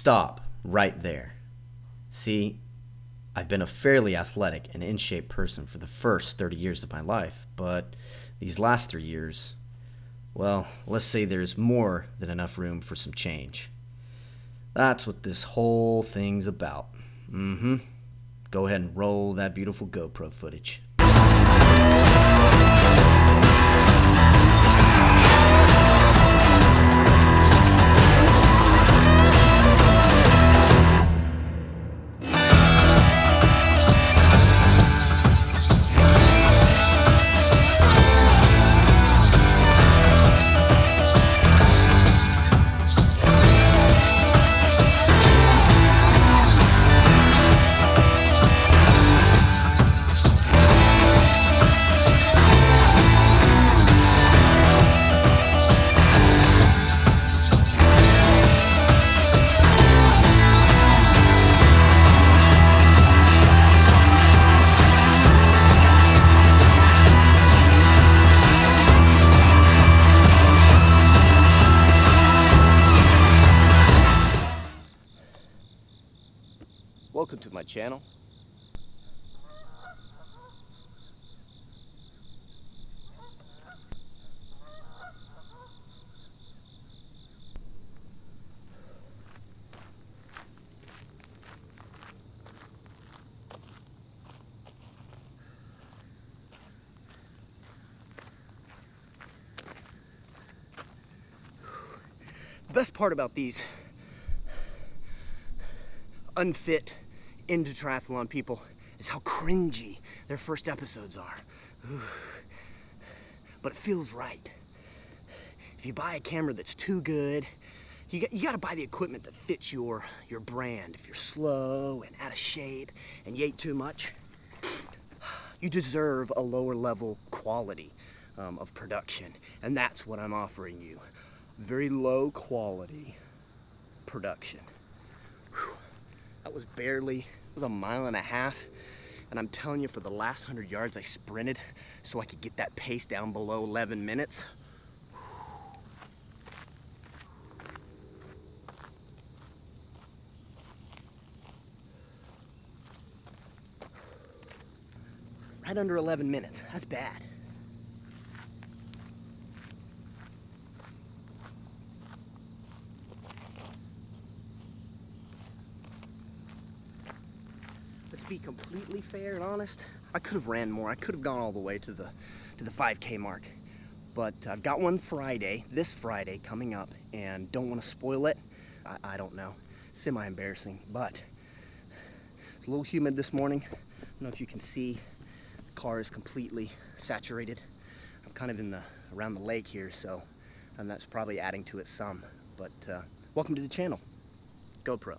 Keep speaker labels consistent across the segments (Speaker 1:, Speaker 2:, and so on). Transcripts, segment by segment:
Speaker 1: stop right there. See, I've been a fairly athletic and in shape person for the first 30 years of my life, but these last 3 years, well, let's say there's more than enough room for some change. That's what this whole thing's about. Go ahead and roll that beautiful GoPro footage. Welcome to my channel. The best part about these unfit into triathlon people is how cringy their first episodes are. But it feels right. If you buy a camera that's too good, you got to buy the equipment that fits your brand. If you're slow and out of shape and you ate too much, you deserve a lower level quality of production, and that's what I'm offering you. Very low quality production. That was barely, it was a mile and a half, and I'm telling you, for the last 100 yards I sprinted so I could get that pace down below 11 minutes. Right under 11 minutes, that's bad. To be completely fair and honest, I could have ran more. I could have gone all the way to the 5K mark, but I've got one Friday, this Friday coming up, and don't want to spoil it. I don't know, semi-embarrassing, but it's a little humid this morning. I don't know if you can see, the car is completely saturated. I'm kind of around the lake here, so that's probably adding to it some. But welcome to the channel. GoPro,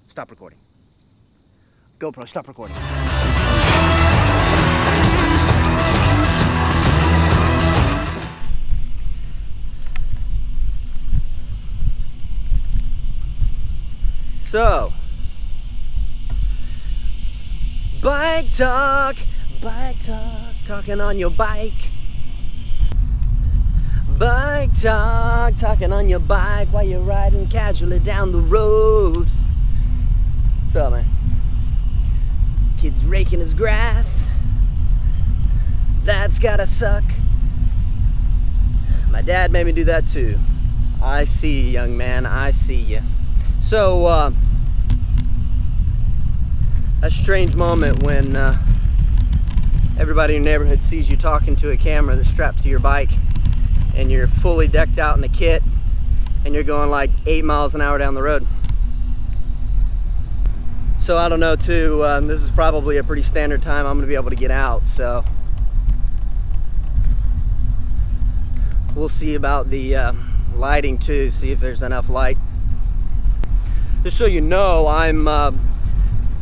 Speaker 1: stop recording. GoPro, stop recording. So, bike talk, talking on your bike. Bike talk, talking on your bike while you're riding casually down the road. What's up, man? Kid's raking his grass. That's gotta suck. My dad made me do that too. I see you, young man, I see you. So, a strange moment when everybody in your neighborhood sees you talking to a camera that's strapped to your bike, and you're fully decked out in a kit, and you're going like 8 miles an hour down the road. So I don't know too, this is probably a pretty standard time I'm gonna be able to get out, so we'll see about the lighting too, see if there's enough light. Just so you know, I'm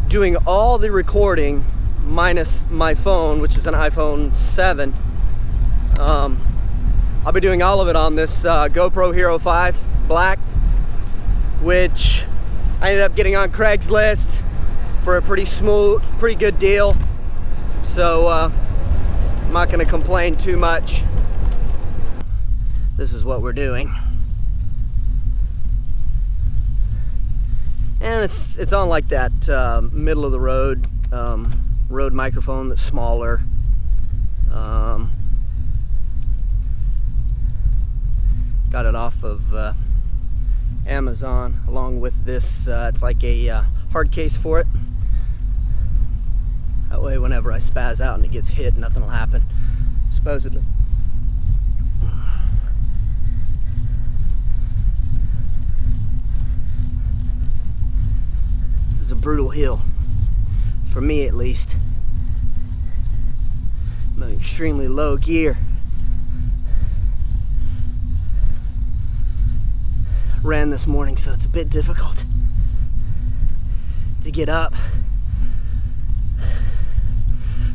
Speaker 1: doing all the recording minus my phone, which is an iPhone 7. I'll be doing all of it on this GoPro Hero 5 Black, which I ended up getting on Craigslist for a pretty good deal. So I'm not gonna complain too much. This is what we're doing. and it's on like that middle of the road road microphone that's smaller. Got it off of Amazon along with this. It's like a hard case for it. That way whenever I spaz out and it gets hit, nothing will happen, supposedly. This is a brutal hill, for me at least. I'm in extremely low gear. Ran this morning, so it's a bit difficult to get up.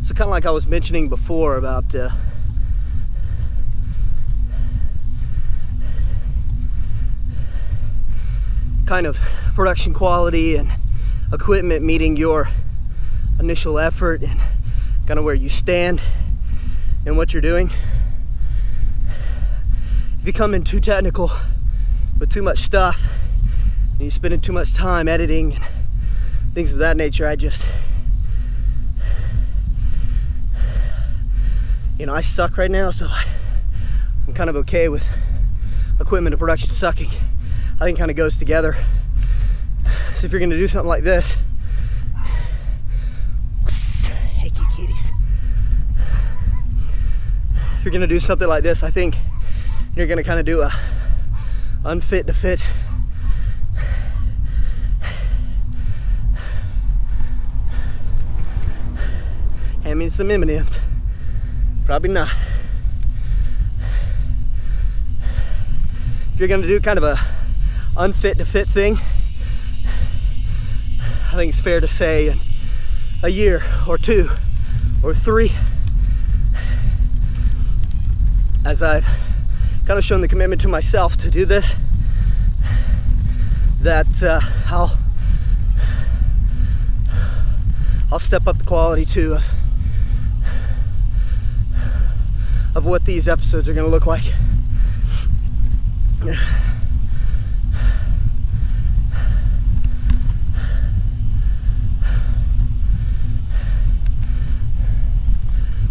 Speaker 1: So kind of like I was mentioning before about kind of production quality and equipment meeting your initial effort and kind of where you stand and what you're doing. If you come in too technical with too much stuff and you're spending too much time editing and things of that nature, I suck right now, so I'm kind of okay with equipment and production sucking. I think it kind of goes together. So if you're going to do something like this, hey kitties. If you're going to do something like this, I think you're going to kind of do a unfit to fit. Hand me some M&Ms. Probably not. If you're gonna do kind of a unfit to fit thing, I think it's fair to say in a year or 2 or 3, as I've kind of shown the commitment to myself to do this, that I'll step up the quality too of what these episodes are going to look like.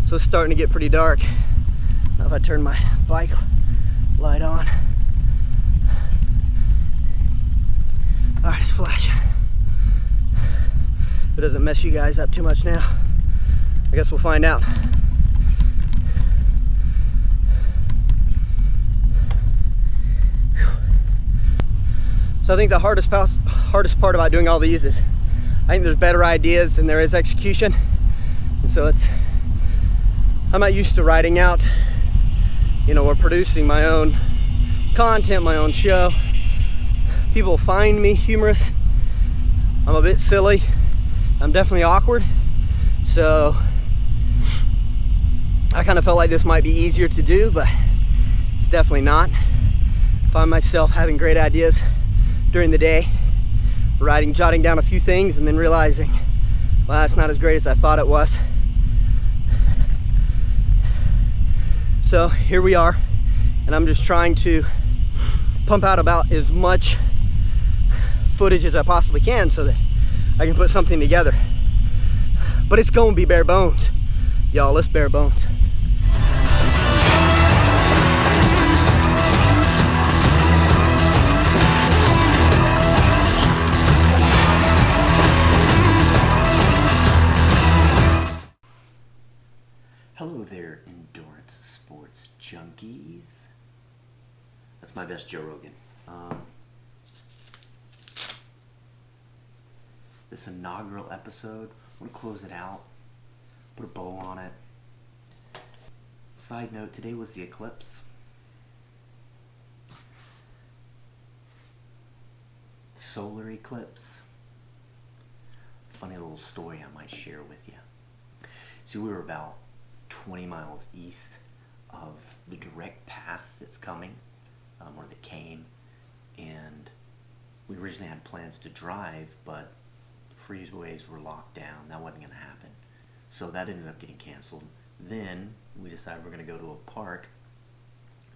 Speaker 1: So it's starting to get pretty dark. Now if I turn my bike light on. Alright, it's flashing. If it doesn't mess you guys up too much now, I guess we'll find out. So I think the hardest part about doing all these is I think there's better ideas than there is execution. And so I'm not used to writing out, or producing my own content, my own show. People find me humorous. I'm a bit silly. I'm definitely awkward. So I kind of felt like this might be easier to do, but it's definitely not. I find myself having great ideas during the day, jotting down a few things and then realizing, well, that's not as great as I thought it was. So here we are, and I'm just trying to pump out about as much footage as I possibly can so that I can put something together. But it's gonna be bare bones. Y'all, let's bare bones. Hello there, endurance sports junkies. That's my best Joe Rogan. This inaugural episode, I want to close it out, put a bow on it. Side note, today was the eclipse. The solar eclipse. Funny little story I might share with you. So we were about 20 miles east of the direct path that's coming, or that came, and we originally had plans to drive, but the freeways were locked down. That wasn't going to happen. So that ended up getting canceled. Then we decided we're going to go to a park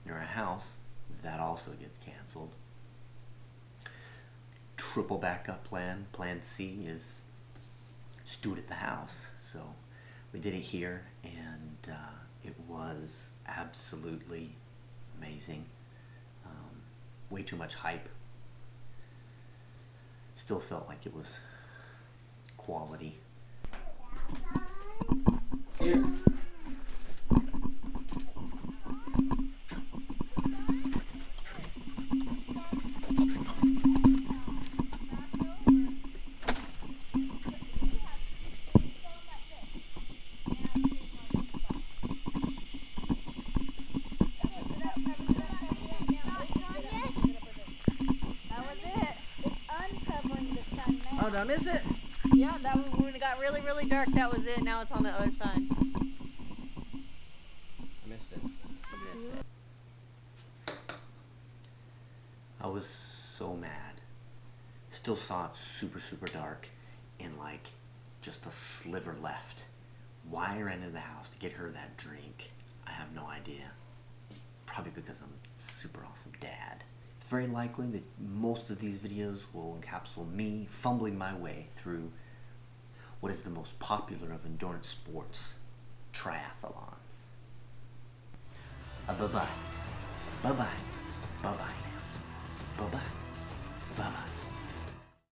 Speaker 1: near a house. That also gets canceled.
Speaker 2: triple backup plan. Plan C is just do it at the house. So we did it here, and it was absolutely amazing. Way too much hype. Still felt like it was quality. Here.
Speaker 1: Oh, did I miss it?
Speaker 3: Yeah, that was when it got really, really dark. That was it. Now it's on the other side.
Speaker 1: I missed it.
Speaker 2: I was so mad. Still saw it super, super dark, and like just a sliver left. Why I ran into the house to get her that drink, I have no idea. Probably because I'm a super awesome dad. It's very likely that most of these videos will encapsulate me fumbling my way through what is the most popular of endurance sports, triathlons. Bye-bye. Bye-bye. Bye-bye now. Bye-bye.